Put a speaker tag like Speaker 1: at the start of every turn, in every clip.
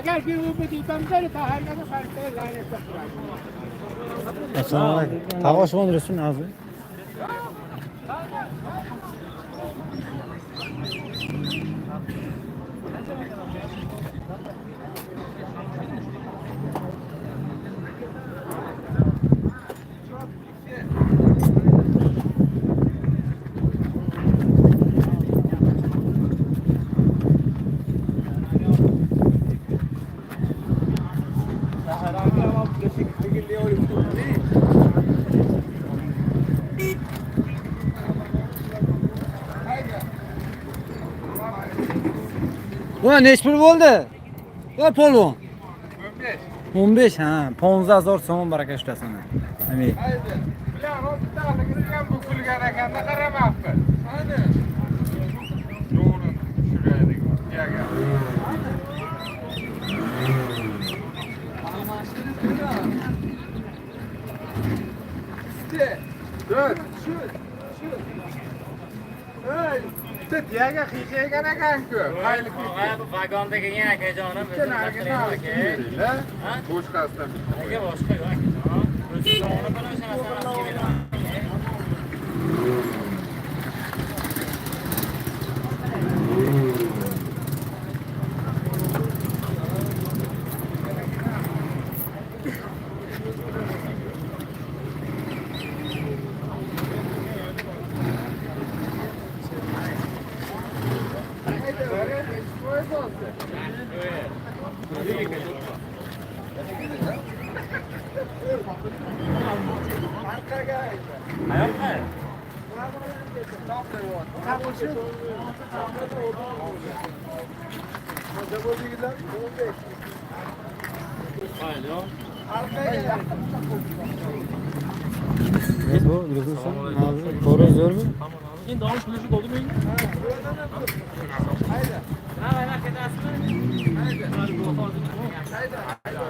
Speaker 1: اگر که او بدیدم بره تا هر نفر فرسته لعنت بخورد.
Speaker 2: Assalomu alaykum. Tavosh bo'ldirsin hozir. Bu neç pul bo'ldi? Va polvon. 15 ha, 15000 so'm baraka ishtasin. Amin.
Speaker 1: Haydi. Bilan o'tdaligini bu pulga rakanda qaramabdi. Haydi. Yo'g'ini tushiraylik. Yaga. Dur. Şu. Hey. Yaga xiyga ekan-ku. Hayli
Speaker 3: vagondagi yana akajonim
Speaker 1: boshqasidan.
Speaker 3: aka boshqa yo'q akajon. O'zi sog'ni bilan o'shanasini beraman.
Speaker 2: Bu durursun. Hozir to'g'ri zo'rmi?
Speaker 3: Endi olish puli bo'ldimi endi? Haydi. Ha, mana ketasizmi? Haydi. Haydi.
Speaker 2: Haydi.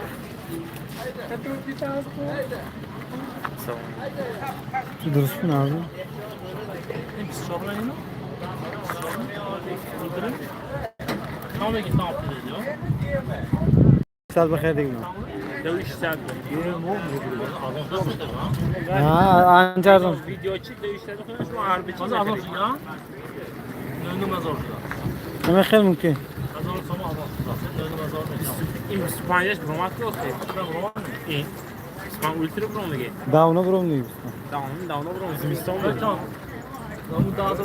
Speaker 2: Durursun hozir.
Speaker 3: Biz şoblanayım. Oturun. Tamam ki tamam diyor.
Speaker 2: Sal baxay degman.
Speaker 3: Ya iş sen. Yürüyorum o mu?
Speaker 2: Ha, ancardım.
Speaker 3: Video çıktı işledi falan şu harbi çıktı. Azal ya. Döndüm azal.
Speaker 2: Nima qil mumkin?
Speaker 3: Azal sama azal. Döndüm azal. İspanya promat yok. Promat. İspanya ultra promat.
Speaker 2: Davno burumluyuz.
Speaker 3: Davno promat. Bizim İstanbul'da. Tamam. Bu daha azal.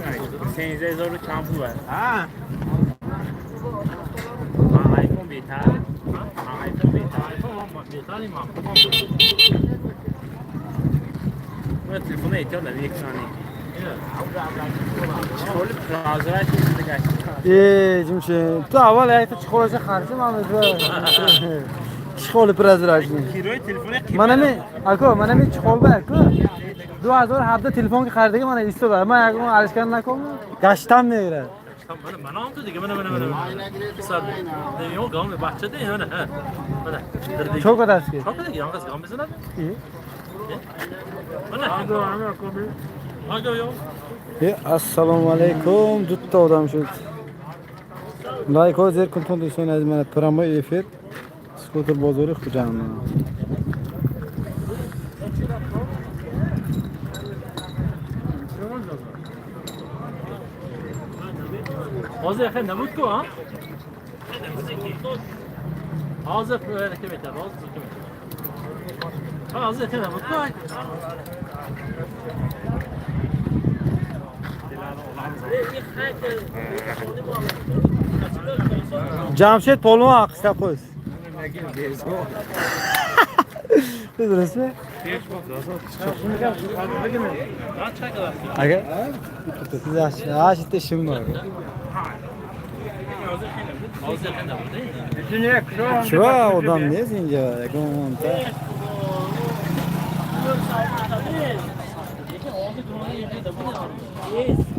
Speaker 3: Senin zorlu kampı var. Ha. iPhone beta. iPhone beta. iPhone beta değil mi? Bu telefona ihtiyaç var. Bir saniye. Şöyle prazlar şimdi kaçtı.
Speaker 2: Jimchi, tu avval aytib chiqolasa qarshi mana shu. Chiqoli prazrajni.
Speaker 3: Kiroy telefona
Speaker 2: Mana men, aka, mana men chiqolba, aka. 2000 hafta telefonga qardiga mana istoda. Men yaqin alishgan nakommi? Gashtan meyra.
Speaker 3: Mana oldu diye mana. Sardı. Ne yok gamle bahçede yani ha. Mana.
Speaker 2: Çok adamski.
Speaker 3: Çok da yalnız gamle lan.
Speaker 2: İyi.
Speaker 3: Mana. Ana komi. Aga yok.
Speaker 2: Assalomu alaykum. Dutta odam shu. Like hozir kun tondishon az mana promo efir. Skuter bozori xo'jaman.
Speaker 3: Hozir yaxın ne mutlu ha? Hozir böyle kemeter, hozir kemeter. Hozir yaxın ne mutlu ha?
Speaker 2: Jamshid polvon qista qo'ysiz. Durasizmi? Aga. Yaxshi, yaxshi ishim bor.
Speaker 3: Hozir yaxın ne mutlu?
Speaker 2: Shu odam ne senga? Ko'nta.
Speaker 3: Lekin hozir turgan yerda bu.